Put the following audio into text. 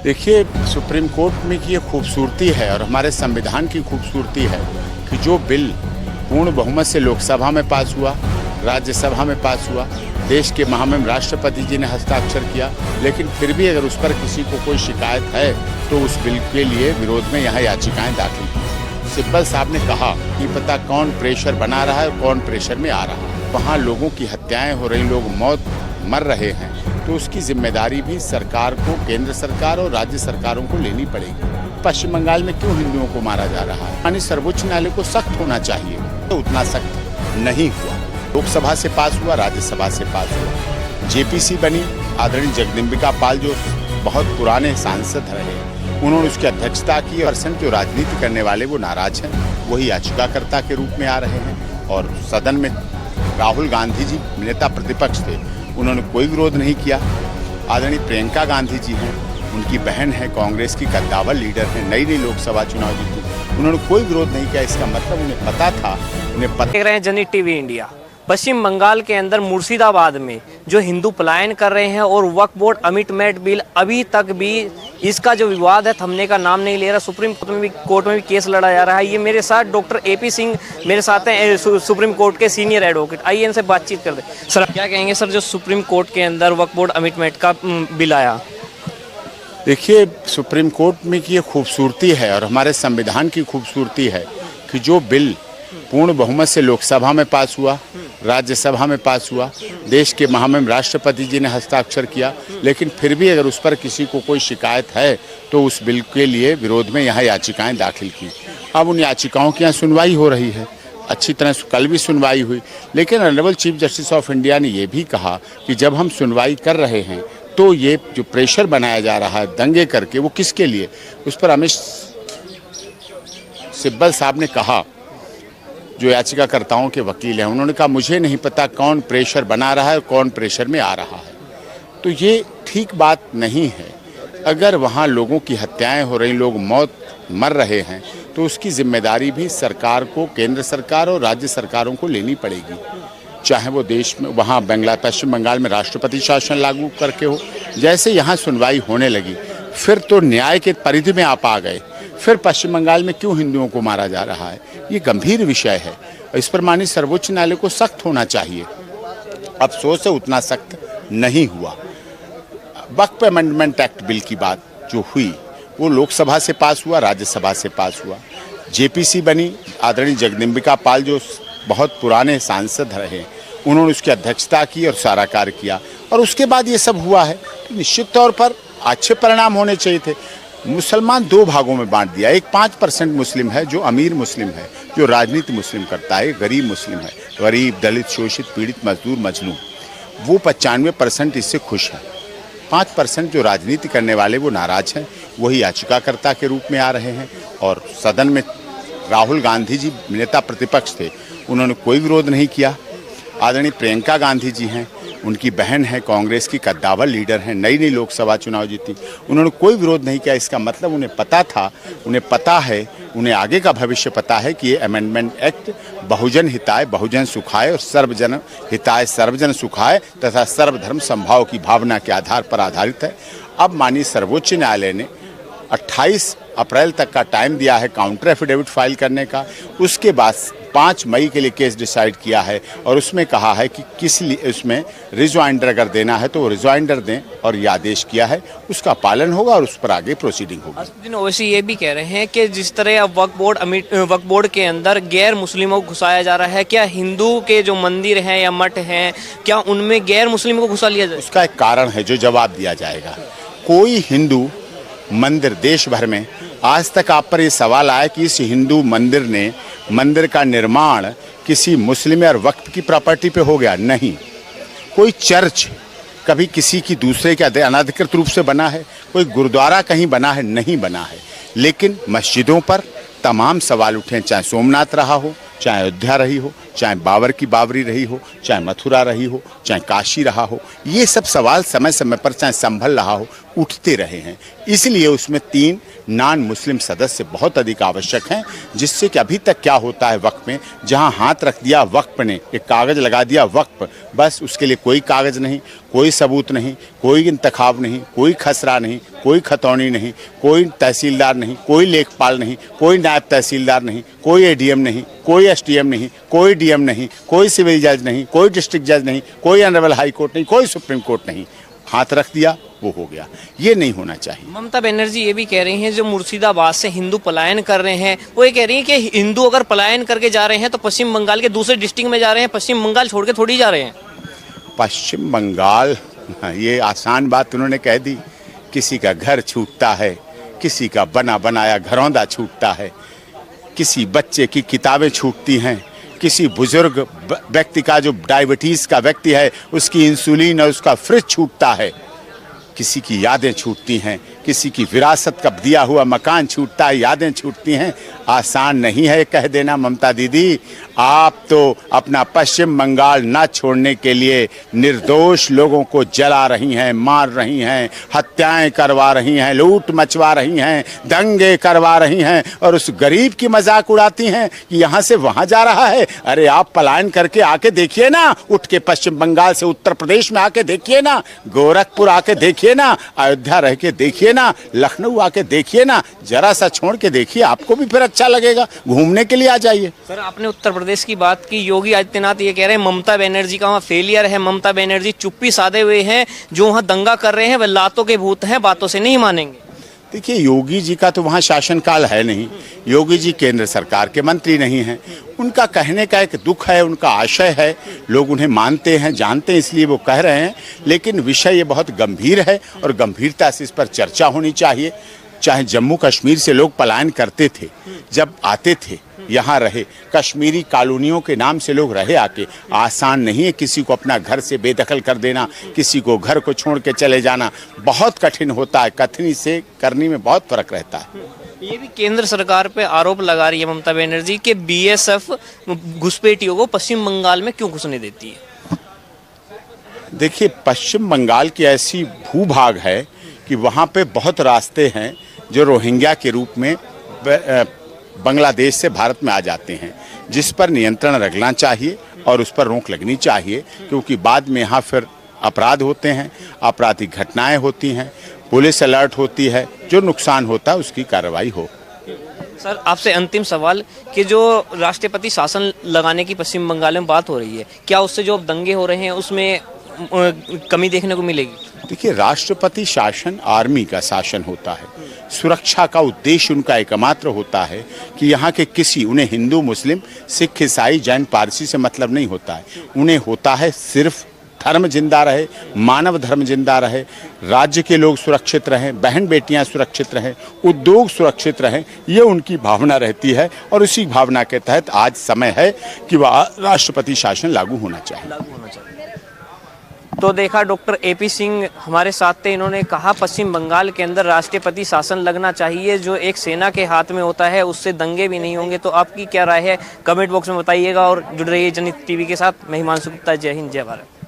देखिए, supreme court में की ये खूबसूरती है और हमारे संविधान की खूबसूरती है कि जो बिल पूर्ण बहुमत से लोकसभा में पास हुआ, राज्यसभा में पास हुआ, देश के महामहिम राष्ट्रपति जी ने हस्ताक्षर किया, लेकिन फिर भी अगर उस पर किसी को कोई शिकायत है तो उस बिल के लिए विरोध में यहाँ याचिकाएं दाखिल की। सिब्बल साहब ने कहा कि पता कौन प्रेशर बना रहा है और कौन प्रेशर में आ रहा है। वहाँ लोगों की हत्याएं हो रही, लोग मर रहे हैं, तो उसकी जिम्मेदारी भी सरकार को, केंद्र सरकार और राज्य सरकारों को लेनी पड़ेगी। पश्चिम बंगाल में क्यों हिंदुओं को मारा जा रहा है? यानी सर्वोच्च न्यायालय को सख्त होना चाहिए, तो उतना सख्त नहीं हुआ। लोकसभा से पास हुआ, राज्यसभा से पास हुआ। जेपीसी बनी आदरणीय जगदम्बिका पाल, जो बहुत पुराने सांसद रहे, उन्होंने उसकी अध्यक्षता की। परसेंट जो राजनीति करने वाले वो नाराज हैं, वही याचिकाकर्ता के रूप में आ रहे हैं। और सदन में राहुल गांधी जी नेता प्रतिपक्ष थे, उन्होंने कोई विरोध नहीं किया। आदरणीय प्रियंका गांधी जी हैं, उनकी बहन है, कांग्रेस की कद्दावर लीडर है, नई लोकसभा चुनाव जीती, उन्होंने कोई विरोध नहीं किया। इसका मतलब उन्हें पता था, देख रहे हैं जनहित टीवी इंडिया। पश्चिम बंगाल के अंदर मुर्शिदाबाद में जो हिंदू पलायन कर रहे हैं और वक्फ बोर्ड अमेंडमेंट बिल अभी तक भी इसका जो विवाद है थमने का नाम नहीं ले रहा। सुप्रीम कोर्ट में भी केस लड़ा जा रहा है। ये मेरे साथ डॉक्टर AP सिंह मेरे साथ हैं, सुप्रीम कोर्ट के सीनियर एडवोकेट। आइए इनसे बातचीत कर दें। सर क्या कहेंगे सर, जो सुप्रीम कोर्ट के अंदर वक्फ बोर्ड अमेंडमेंट का बिल आया? देखिए, सुप्रीम कोर्ट में की ये खूबसूरती है और हमारे संविधान की खूबसूरती है कि जो बिल पूर्ण बहुमत से लोकसभा में पास हुआ, राज्यसभा में पास हुआ, देश के महामहिम राष्ट्रपति जी ने हस्ताक्षर किया, लेकिन फिर भी अगर उस पर किसी को कोई शिकायत है तो उस बिल के लिए विरोध में यहाँ याचिकाएं दाखिल की। अब उन याचिकाओं की यहाँ सुनवाई हो रही है, अच्छी तरह से कल भी सुनवाई हुई। लेकिन honourable chief justice of India ने यह भी कहा कि जब हम सुनवाई कर रहे हैं तो ये जो प्रेशर बनाया जा रहा है दंगे करके, वो किसके लिए? उस पर अमित सिब्बल साहब ने कहा, जो याचिकाकर्ताओं के वकील हैं, उन्होंने कहा मुझे नहीं पता कौन प्रेशर बना रहा है और कौन प्रेशर में आ रहा है। तो ये ठीक बात नहीं है। अगर वहाँ लोगों की हत्याएं हो रही, लोग मर रहे हैं, तो उसकी जिम्मेदारी भी सरकार को, केंद्र सरकार और राज्य सरकारों को लेनी पड़ेगी। चाहे वो देश में वहाँ पश्चिम बंगाल में राष्ट्रपति शासन लागू करके हो। जैसे यहाँ सुनवाई होने लगी, फिर तो न्याय के परिधि में आप आ गए। फिर पश्चिम बंगाल में क्यों हिंदुओं को मारा जा रहा है? ये गंभीर विषय है, इस पर माननीय सर्वोच्च न्यायालय को सख्त होना चाहिए। अफसोस है उतना सख्त नहीं हुआ। वक्फ अमेंडमेंट एक्ट बिल की बात जो हुई वो लोकसभा से पास हुआ, राज्यसभा से पास हुआ। जेपीसी बनी आदरणीय जगदम्बिका पाल, जो बहुत पुराने सांसद रहे, उन्होंने उसकी अध्यक्षता की और सारा कार्य किया, और उसके बाद ये सब हुआ है। तो निश्चित तौर पर अच्छे परिणाम होने चाहिए थे। मुसलमान दो भागों में बांट दिया। एक 5% मुस्लिम है जो अमीर मुस्लिम है, जो राजनीति मुस्लिम करता है। गरीब मुस्लिम है, गरीब, दलित, शोषित, पीड़ित, मजदूर, मजलूम, वो 95% इससे खुश है। 5% जो राजनीति करने वाले वो नाराज हैं, वही याचिकाकर्ता के रूप में आ रहे हैं। और सदन में राहुल गांधी जी नेता प्रतिपक्ष थे, उन्होंने कोई विरोध नहीं किया। आदरणीय प्रियंका गांधी जी हैं, उनकी बहन है, कांग्रेस की कद्दावर लीडर हैं, नई लोकसभा चुनाव जीती, उन्होंने कोई विरोध नहीं किया। इसका मतलब उन्हें पता था, उन्हें पता है, उन्हें आगे का भविष्य पता है कि ये अमेंडमेंट एक्ट बहुजन हिताय बहुजन सुखाय और सर्वजन हिताय सर्वजन सुखाय तथा सर्वधर्म समभाव की भावना के आधार पर आधारित है। अब माननीय सर्वोच्च न्यायालय ने 28 अप्रैल तक का टाइम दिया है काउंटर एफिडेविट फाइल करने का। उसके बाद 5 मई के लिए केस डिसाइड किया है और उसमें कहा है कि किस लिए उसमें रिजॉइंडर अगर देना है तो वो रिजॉइंडर दें, और ये आदेश किया है, उसका पालन होगा और उस पर आगे प्रोसीडिंग होगी। ओवैसी ये भी कह रहे हैं कि जिस तरह अब वक्फ बोर्ड के अंदर गैर मुस्लिमों को घुसाया जा रहा है, क्या हिंदू के जो मंदिर हैं या मठ हैं, क्या उनमें गैर मुस्लिमों को घुसा लिया जाए? उसका एक कारण है जो जवाब दिया जाएगा। कोई हिंदू मंदिर देश भर में, आज तक आप पर ये सवाल आया कि इस हिंदू मंदिर का निर्माण किसी मुस्लिम और वक्फ की प्रॉपर्टी पे हो गया? नहीं। कोई चर्च कभी किसी की दूसरे के अनधिकृत रूप से बना है? कोई गुरुद्वारा कहीं बना है? नहीं बना है। लेकिन मस्जिदों पर तमाम सवाल उठे, चाहे सोमनाथ रहा हो, चाहे अयोध्या रही हो, चाहे बाबर की बाबरी रही हो, चाहे मथुरा रही हो, चाहे काशी रहा हो, ये सब सवाल समय समय पर चाहे संभल रहा हो उठते रहे हैं। इसलिए उसमें 3 नॉन मुस्लिम सदस्य बहुत अधिक आवश्यक हैं, जिससे कि अभी तक क्या होता है वक्फ में, जहां हाथ रख दिया वक्फ ने, एक कागज़ लगा दिया वक्फ, बस उसके लिए कोई कागज़ नहीं, कोई सबूत नहीं, कोई इंतखाब नहीं, कोई खसरा नहीं, कोई खतौनी नहीं, कोई तहसीलदार नहीं, कोई लेखपाल नहीं, कोई नायब तहसीलदार नहीं, कोई एडीएम नहीं, कोई एसडीएम नहीं, कोई डीएम नहीं, कोई सिविल जज नहीं, कोई डिस्ट्रिक्ट जज नहीं, कोई ऑनरेबल हाई कोर्ट नहीं, कोई सुप्रीम कोर्ट नहीं। हाथ रख दिया वो हो गया, ये नहीं होना चाहिए। ममता बनर्जी ये भी कह रही हैं जो मुर्शिदाबाद से हिंदू पलायन कर रहे हैं, वो ये कह रही हैं कि हिंदू अगर पलायन करके जा रहे हैं तो पश्चिम बंगाल के दूसरे डिस्ट्रिक्ट में जा रहे हैं, पश्चिम बंगाल छोड़ के थोड़ी जा रहे हैं। पश्चिम बंगाल, ये आसान बात उन्होंने कह दी। किसी का घर छूटता है, किसी का बना बनाया घरौंदा छूटता है, किसी बच्चे की किताबें छूटती हैं, किसी बुजुर्ग व्यक्ति का जो डायबिटीज़ का व्यक्ति है उसकी इंसुलिन और उसका फ्रिज छूटता है, किसी की यादें छूटती हैं, किसी की विरासत का दिया हुआ मकान छूटता है, यादें छूटती हैं। आसान नहीं है कह देना ममता दीदी। आप तो अपना पश्चिम बंगाल न छोड़ने के लिए निर्दोष लोगों को जला रही हैं, मार रही हैं, हत्याएं करवा रही हैं, लूट मचवा रही हैं, दंगे करवा रही हैं और उस गरीब की मजाक उड़ाती हैं कि यहाँ से वहाँ जा रहा है। अरे आप पलायन करके आके देखिए ना, उठ के पश्चिम बंगाल से उत्तर प्रदेश में आके देखिए ना, गोरखपुर आके देखिए ना, अयोध्या रह के देखिए ना, लखनऊ आके देखिए ना, जरा सा छोड़ के देखिए, आपको भी फिर अच्छा लगेगा। घूमने के लिए आ जाइए। सर आपने उत्तर प्रदेश की बात की, योगी आदित्यनाथ ये कह रहे हैं ममता बनर्जी का वहाँ फेलियर है, ममता बनर्जी चुप्पी साधे हुए हैं, जो वहाँ दंगा कर रहे हैं वह लातों के भूत हैं, बातों से नहीं मानेंगे। देखिए योगी जी का तो वहाँ शासनकाल है नहीं, योगी जी केंद्र सरकार के मंत्री नहीं हैं, उनका कहने का एक दुख है, उनका आशय है, लोग उन्हें मानते हैं, जानते हैं, इसलिए वो कह रहे हैं। लेकिन विषय ये बहुत गंभीर है और गंभीरता से इस पर चर्चा होनी चाहिए। चाहे जम्मू कश्मीर से लोग पलायन करते थे, जब आते थे यहाँ रहे, कश्मीरी कॉलोनियों के नाम से लोग रहे आके, आसान नहीं है किसी को अपना घर से बेदखल कर देना, किसी को घर को छोड़ के चले जाना बहुत कठिन होता है। कथनी से करनी में बहुत फर्क रहता है। ये भी केंद्र सरकार पे आरोप लगा रही है ममता बनर्जी कि बीएसएफ घुसपैठियों को पश्चिम बंगाल में क्यों घुसने देती है। देखिए पश्चिम बंगाल की ऐसी भूभाग है कि वहाँ पे बहुत रास्ते हैं जो रोहिंग्या के रूप में बांग्लादेश से भारत में आ जाते हैं, जिस पर नियंत्रण रखना चाहिए और उस पर रोक लगनी चाहिए, क्योंकि बाद में यहाँ फिर अपराध होते हैं, आपराधिक घटनाएं होती हैं, पुलिस अलर्ट होती है, जो नुकसान होता है उसकी कार्रवाई हो। सर आपसे अंतिम सवाल कि जो राष्ट्रपति शासन लगाने की पश्चिम बंगाल में बात हो रही है, क्या उससे जो दंगे हो रहे हैं उसमें कमी देखने को मिलेगी? देखिए राष्ट्रपति शासन आर्मी का शासन होता है, सुरक्षा का उद्देश्य उनका एकमात्र होता है कि यहाँ के किसी, उन्हें हिंदू मुस्लिम सिख ईसाई जैन पारसी से मतलब नहीं होता है, उन्हें होता है सिर्फ धर्म जिंदा रहे, मानव धर्म जिंदा रहे, राज्य के लोग सुरक्षित रहें, बहन बेटियां सुरक्षित रहें, उद्योग सुरक्षित रहें, ये उनकी भावना रहती है और उसी भावना के तहत आज समय है कि वह राष्ट्रपति शासन लागू होना चाहिए। तो देखा डॉक्टर एपी सिंह हमारे साथ थे, इन्होंने कहा पश्चिम बंगाल के अंदर राष्ट्रपति शासन लगना चाहिए जो एक सेना के हाथ में होता है, उससे दंगे भी नहीं होंगे। तो आपकी क्या राय है कमेंट बॉक्स में बताइएगा और जुड़ रहिए जनहित टीवी के साथ। मैं हिमांशु गुप्ता, जय हिंद जय भारत।